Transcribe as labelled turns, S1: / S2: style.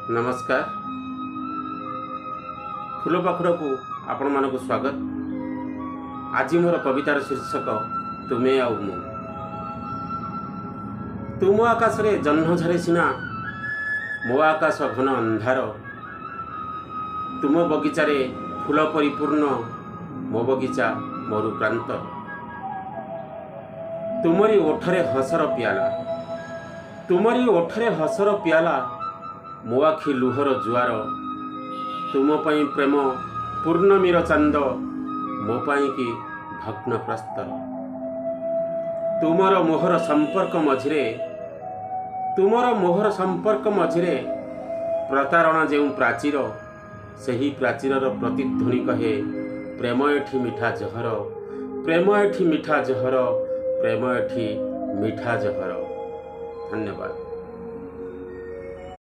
S1: नमस्कार। फूल पाखुड़ को आपण मानक स्वागत। आज मोर कवितार शीर्षक तुमे आउ मु। तुम आकाश रे जह्न झरे सिना मो आकाश घन अंधार। तुम बगीचारे फूल परिपूर्ण मो बगीचा मरुप्रांत। तुमरी ओठरे हसर प्याला, तुमरी ओठरे हसर प्याला मो आखि लुहर जुआर। तुम पई प्रेम पूर्णमीर चांद मो पई कि भग्न प्रस्तर। तुमर मोहर संपर्क मझिरे, तुमर मोहर संपर्क मझिरे प्रतारणा जेउ प्राचीर, सही प्राचीरर प्रतिध्वनि कहे प्रेम एठी मिठा जहर, प्रेम एठी मिठा जहर, प्रेम एठी मिठा जहर। धन्यवाद।